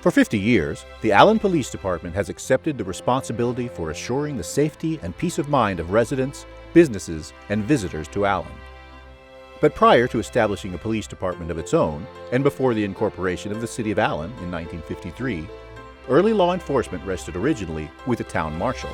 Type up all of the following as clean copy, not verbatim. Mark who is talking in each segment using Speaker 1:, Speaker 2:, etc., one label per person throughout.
Speaker 1: For 50 years, the Allen Police Department has accepted the responsibility for assuring the safety and peace of mind of residents, businesses, and visitors to Allen. But prior to establishing a police department of its own, and before the incorporation of the City of Allen in 1953, early law enforcement rested originally with the town marshal.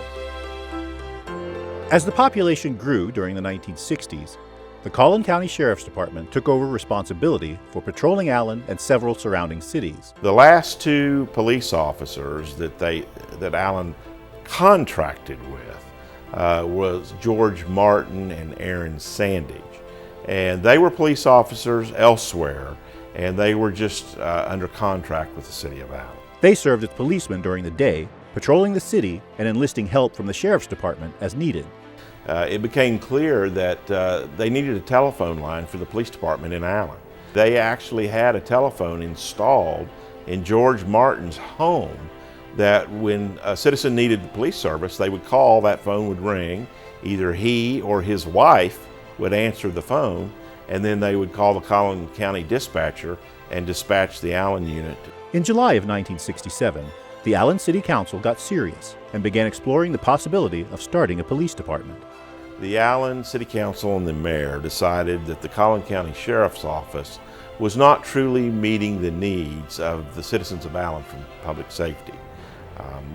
Speaker 1: As the population grew during the 1960s, the Collin County Sheriff's Department took over responsibility for patrolling Allen and several surrounding cities.
Speaker 2: The last two police officers that Allen contracted with was George Martin and Aaron Sandage. And they were police officers elsewhere, and they were just under contract with the City of Allen.
Speaker 1: They served as policemen during the day, patrolling the city and enlisting help from the Sheriff's Department as needed.
Speaker 2: It became clear that they needed a telephone line for the police department in Allen. They actually had a telephone installed in George Martin's home that when a citizen needed the police service, they would call, that phone would ring, either he or his wife would answer the phone, and then they would call the Collin County dispatcher and dispatch the Allen unit.
Speaker 1: In July of 1967, the Allen City Council got serious and began exploring the possibility of starting a police department.
Speaker 2: The Allen City Council and the mayor decided that the Collin County Sheriff's Office was not truly meeting the needs of the citizens of Allen for public safety.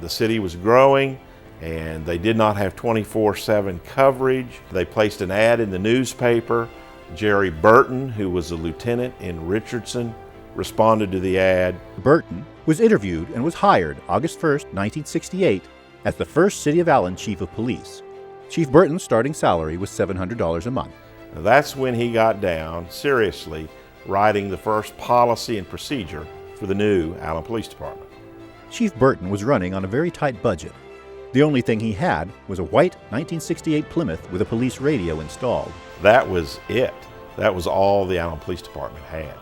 Speaker 2: The city was growing, and they did not have 24/7 coverage. They placed an ad in the newspaper. Jerry Burton, who was a lieutenant in Richardson, responded to the ad.
Speaker 1: Burton was interviewed and was hired August 1st, 1968, as the first City of Allen Chief of Police. Chief Burton's starting salary was $700 a month.
Speaker 2: Now, that's when he got down seriously writing the first policy and procedure for the new Allen Police Department.
Speaker 1: Chief Burton was running on a very tight budget. The only thing he had was a white 1968 Plymouth with a police radio installed.
Speaker 2: That was it. That was all the Allen Police Department had.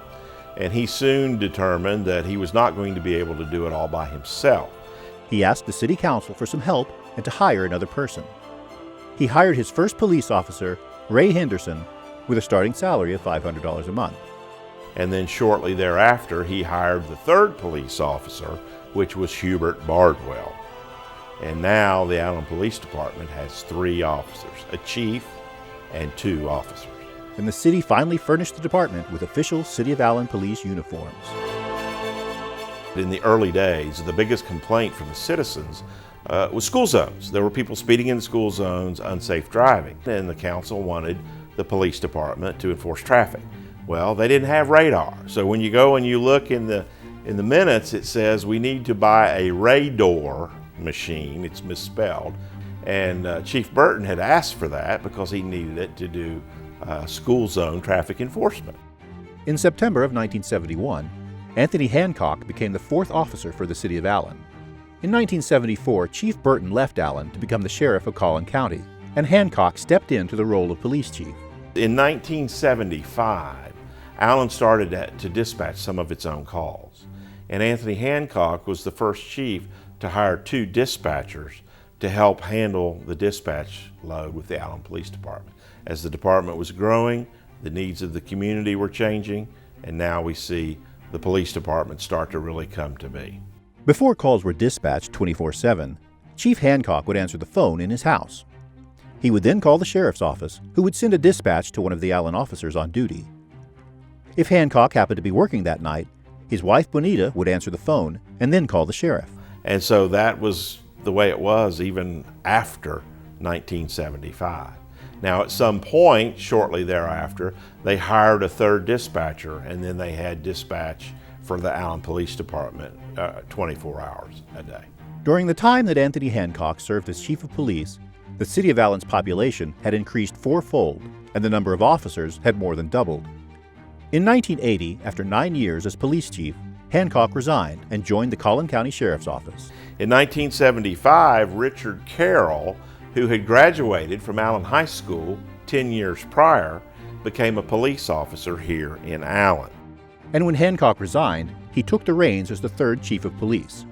Speaker 2: And he soon determined that he was not going to be able to do it all by himself.
Speaker 1: He asked the City Council for some help and to hire another person. He hired his first police officer, Ray Henderson, with a starting salary of $500 a month.
Speaker 2: And then shortly thereafter, he hired the third police officer, which was Hubert Bardwell. And now the Allen Police Department has 3 officers, a chief and 2 officers.
Speaker 1: And the city finally furnished the department with official City of Allen police uniforms.
Speaker 2: In the early days, the biggest complaint from the citizens was school zones. There were people speeding in the school zones, unsafe driving, and the council wanted the police department to enforce traffic. Well, they didn't have radar, so when you go and you look in the minutes, it says we need to buy a radar machine. It's misspelled, and Chief Burton had asked for that because he needed it to do school zone traffic enforcement.
Speaker 1: In September of 1971, Anthony Hancock became the 4th officer for the City of Allen. In 1974, Chief Burton left Allen to become the sheriff of Collin County, and Hancock stepped into the role of police chief.
Speaker 2: In 1975, Allen started to dispatch some of its own calls, and Anthony Hancock was the first chief to hire 2 dispatchers to help handle the dispatch load with the Allen Police Department. As the department was growing, the needs of the community were changing, and now we see the police department start to really come to be.
Speaker 1: Before calls were dispatched 24/7, Chief Hancock would answer the phone in his house. He would then call the sheriff's office, who would send a dispatch to one of the Allen officers on duty. If Hancock happened to be working that night, his wife Bonita would answer the phone and then call the sheriff.
Speaker 2: And so that was the way it was even after 1975. Now, at some point shortly thereafter, they hired a 3rd dispatcher, and then they had dispatch for the Allen Police Department 24 hours a day.
Speaker 1: During the time that Anthony Hancock served as chief of police, the City of Allen's population had increased 4-fold, and the number of officers had more than doubled. In 1980, after 9 years as police chief, Hancock resigned and joined the Collin County Sheriff's Office.
Speaker 2: In 1975, Richard Carroll, who had graduated from Allen High School 10 years prior, became a police officer here in Allen.
Speaker 1: And when Hancock resigned, he took the reins as the 3rd chief of police.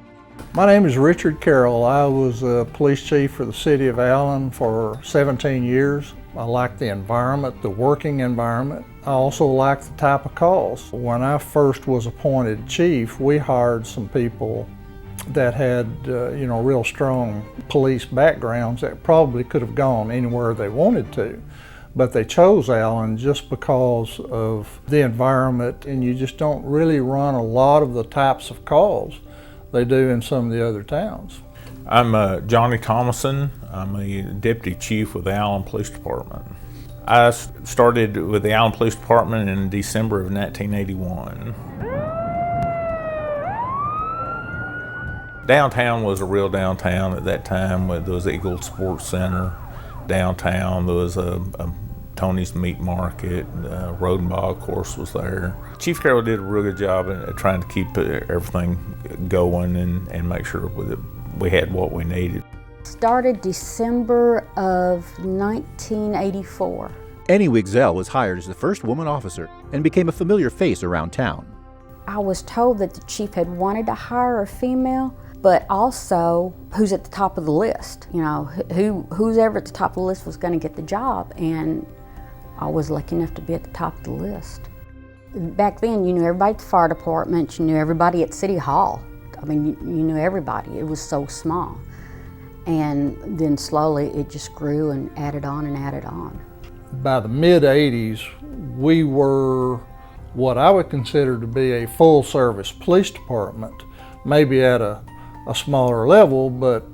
Speaker 3: My name is Richard Carroll. I was a police chief for the City of Allen for 17 years. I like the environment, the working environment. I also like the type of calls. When I first was appointed chief, we hired some people that had, real strong police backgrounds that probably could have gone anywhere they wanted to. But they chose Allen just because of the environment, and you just don't really run a lot of the types of calls they do in some of the other towns.
Speaker 4: I'm Johnny Thomason. I'm a deputy chief with the Allen Police Department. I started with the Allen Police Department in December of 1981. Downtown was a real downtown at that time. There was Eagle Sports Center downtown. There was a Tony's Meat Market. Rodenbaugh, of course, was there. Chief Carroll did a real good job at trying to keep everything going and make sure we had what we needed.
Speaker 5: Started December of 1984.
Speaker 1: Annie Wigzell was hired as the first woman officer and became a familiar face around town.
Speaker 5: I was told that the chief had wanted to hire a female, but also who's at the top of the list. Who's ever at the top of the list was going to get the job, and I was lucky enough to be at the top of the list. Back then, you knew everybody at the fire department, you knew everybody at City Hall. I mean, you knew everybody. It was so small. And then slowly it just grew and added on and added on.
Speaker 3: By the mid-'80s, we were what I would consider to be a full-service police department, maybe at a smaller level, but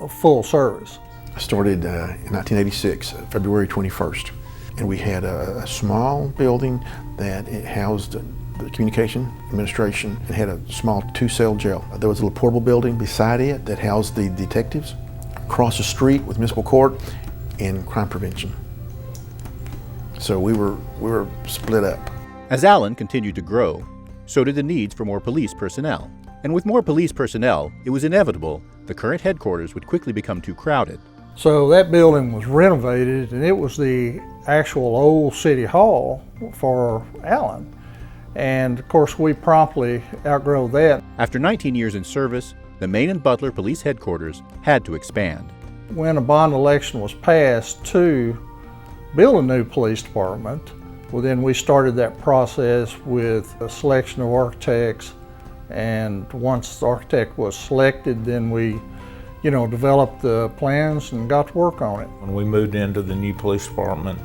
Speaker 3: a full service.
Speaker 6: I started in 1986, February 21st, and we had a small building that it housed the communication administration and had a small 2-cell jail. There was a little portable building beside it that housed the detectives. Across the street with municipal court and crime prevention. So we were split up.
Speaker 1: As Allen continued to grow, so did the needs for more police personnel. And with more police personnel, it was inevitable the current headquarters would quickly become too crowded.
Speaker 3: So that building was renovated, and it was the actual old city hall for Allen. And of course, we promptly outgrew that.
Speaker 1: After 19 years in service, the Main and Butler Police Headquarters had to expand.
Speaker 3: When a bond election was passed to build a new police department, well, then we started that process with a selection of architects, and once the architect was selected, then we developed the plans and got to work on it.
Speaker 4: When we moved into the new police department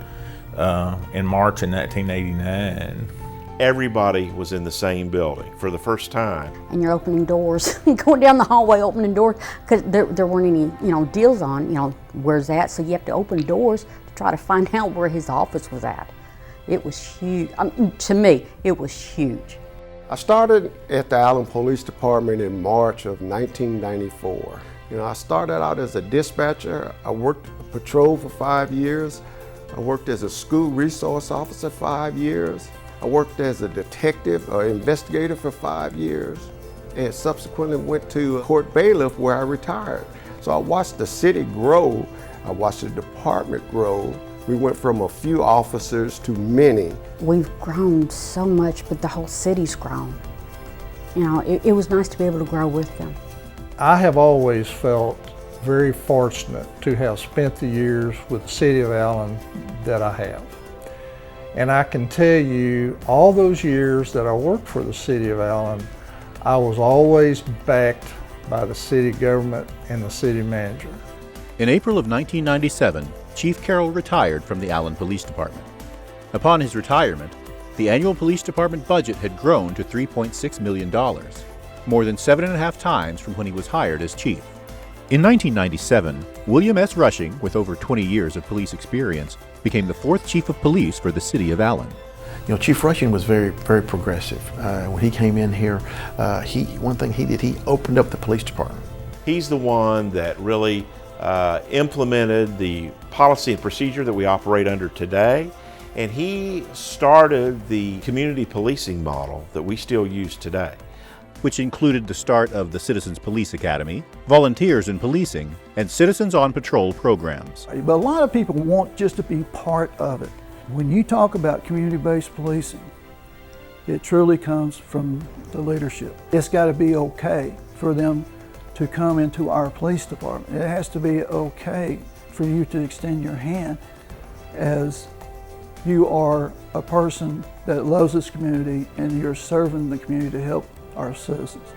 Speaker 4: in March of 1989,
Speaker 2: everybody was in the same building for the first time.
Speaker 5: And you're opening doors, going down the hallway opening doors, because there weren't any deals on, where's that? So you have to open doors to try to find out where his office was at. It was huge. To me, it was huge.
Speaker 7: I started at the Allen Police Department in March of 1994. I started out as a dispatcher. I worked a patrol for 5 years. I worked as a school resource officer 5 years. I worked as a detective or investigator for 5 years, and subsequently went to court bailiff where I retired. So I watched the city grow. I watched the department grow. We went from a few officers to many.
Speaker 5: We've grown so much, but the whole city's grown. It was nice to be able to grow with them.
Speaker 3: I have always felt very fortunate to have spent the years with the city of Allen that I have. And I can tell you, all those years that I worked for the city of Allen, I was always backed by the city government and the city manager.
Speaker 1: In April of 1997, Chief Carroll retired from the Allen Police Department. Upon his retirement, the annual police department budget had grown to $3.6 million, more than 7.5 times from when he was hired as chief. In 1997, William S. Rushing, with over 20 years of police experience, became the 4th chief of police for the city of Allen.
Speaker 6: Chief Rushing was very, very progressive. When he came in here, one thing he did, he opened up the police department.
Speaker 2: He's the one that really implemented the policy and procedure that we operate under today, and he started the community policing model that we still use today,
Speaker 1: which included the start of the Citizens Police Academy, Volunteers in Policing, and Citizens on Patrol programs.
Speaker 8: But a lot of people want just to be part of it. When you talk about community-based policing, it truly comes from the leadership. It's got to be okay for them to come into our police department. It has to be okay for you to extend your hand as you are a person that loves this community and you're serving the community to help our citizens.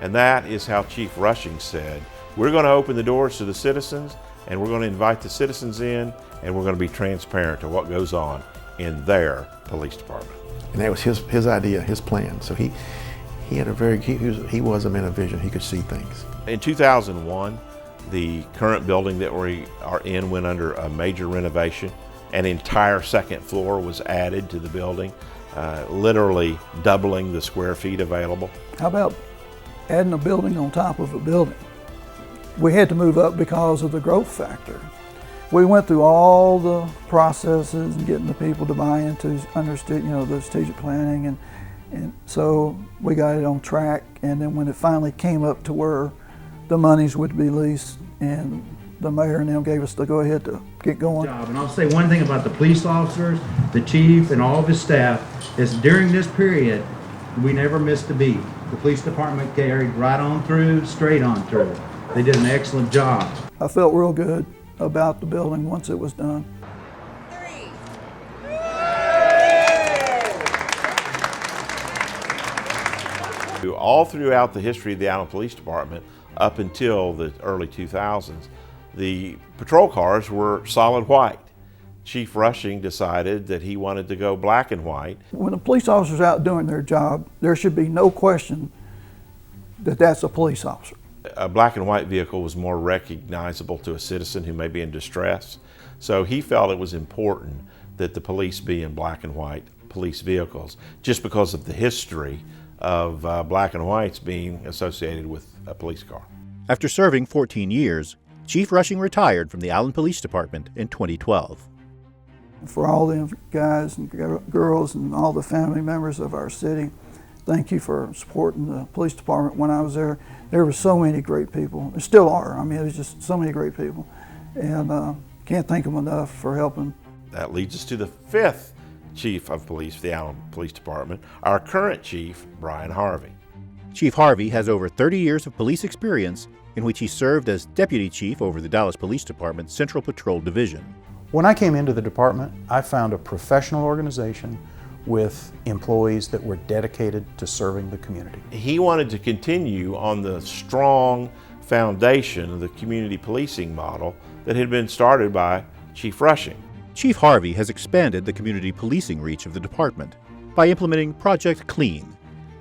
Speaker 2: And that is how Chief Rushing said, we're going to open the doors to the citizens, and we're going to invite the citizens in, and we're going to be transparent to what goes on in their police department.
Speaker 6: And that was his idea, his plan. So he had he was a man of vision. He could see things.
Speaker 2: In 2001, the current building that we are in went under a major renovation. An entire second floor was added to the building, literally doubling the square feet available.
Speaker 8: How about adding a building on top of a building? We had to move up because of the growth factor. We went through all the processes and getting the people to buy into understood, the strategic planning, and so we got it on track. And then when it finally came up to where the monies would be leased, and the mayor and them gave us the go ahead to get going.
Speaker 9: And I'll say one thing about the police officers, the chief, and all of his staff is during this period, we never missed a beat. The police department carried right on through, straight on through. They did an excellent job.
Speaker 8: I felt real good about the building once it was done.
Speaker 2: All throughout the history of the Allen Police Department, up until the early 2000s, the patrol cars were solid white. Chief Rushing decided that he wanted to go black and white.
Speaker 8: When a police officer's out doing their job, there should be no question that that's a police officer.
Speaker 2: A black and white vehicle was more recognizable to a citizen who may be in distress. So he felt it was important that the police be in black and white police vehicles, just because of the history of black and whites being associated with a police car.
Speaker 1: After serving 14 years, Chief Rushing retired from the Allen Police Department in 2012.
Speaker 8: For all the guys and girls and all the family members of our city, thank you for supporting the police department when I was there. There were so many great people. There still are. I mean, there's just so many great people. And can't thank them enough for helping.
Speaker 2: That leads us to the fifth chief of police for the Allen Police Department, our current chief, Brian Harvey.
Speaker 1: Chief Harvey has over 30 years of police experience, in which he served as deputy chief over the Dallas Police Department's Central Patrol Division.
Speaker 10: When I came into the department, I found a professional organization with employees that were dedicated to serving the community.
Speaker 2: He wanted to continue on the strong foundation of the community policing model that had been started by Chief Rushing.
Speaker 1: Chief Harvey has expanded the community policing reach of the department by implementing Project Clean,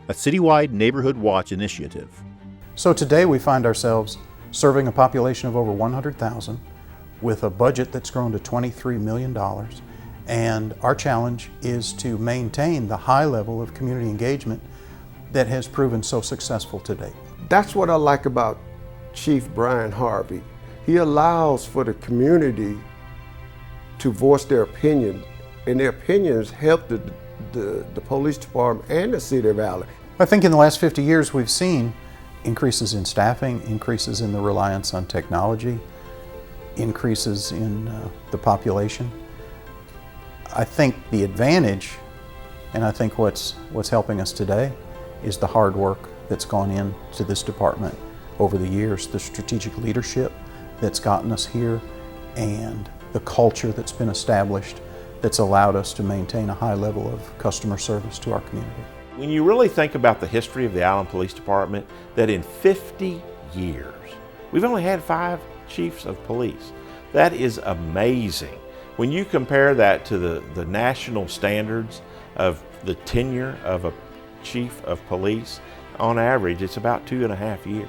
Speaker 1: a citywide neighborhood watch initiative.
Speaker 10: So today we find ourselves serving a population of over 100,000 with a budget that's grown to $23 million. And our challenge is to maintain the high level of community engagement that has proven so successful to date.
Speaker 7: That's what I like about Chief Brian Harvey. He allows for the community to voice their opinion, and their opinions help the police department and the city of Allen.
Speaker 10: I think in the last 50 years we've seen increases in staffing, increases in the reliance on technology, increases in the population. I think the advantage, and I think what's helping us today, is the hard work that's gone into this department over the years, the strategic leadership that's gotten us here, and the culture that's been established that's allowed us to maintain a high level of customer service to our community.
Speaker 2: When you really think about the history of the Allen Police Department, that in 50 years, we've only had 5 chiefs of police. That is amazing. When you compare that to the national standards of the tenure of a chief of police, on average, it's about 2.5 years.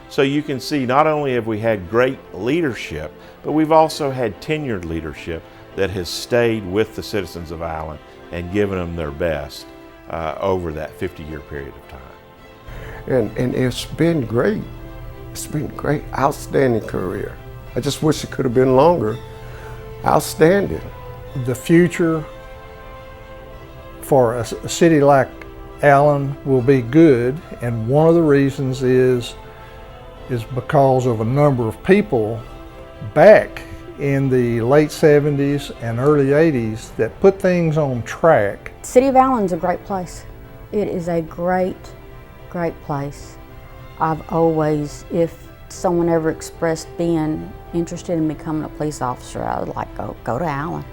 Speaker 2: So you can see not only have we had great leadership, but we've also had tenured leadership that has stayed with the citizens of Allen and given them their best over that 50-year period of time.
Speaker 7: And it's been great. It's been a great, outstanding career. I just wish it could have been longer. Outstanding.
Speaker 3: The future for a city like Allen will be good, and one of the reasons is because of a number of people back in the late 70s and early 80s that put things on track.
Speaker 5: City of Allen's a great place. It is a great, great place. I've always, if someone ever expressed being interested in becoming a police officer, I would like go to Allen.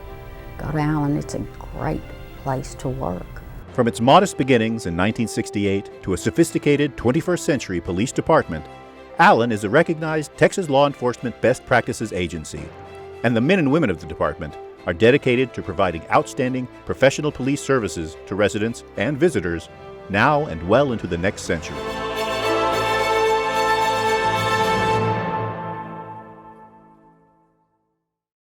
Speaker 5: go to Allen. It's a great place to work.
Speaker 1: From its modest beginnings in 1968 to a sophisticated 21st century police department, Allen is a recognized Texas law enforcement best practices agency, and the men and women of the department are dedicated to providing outstanding professional police services to residents and visitors now and well into the next century.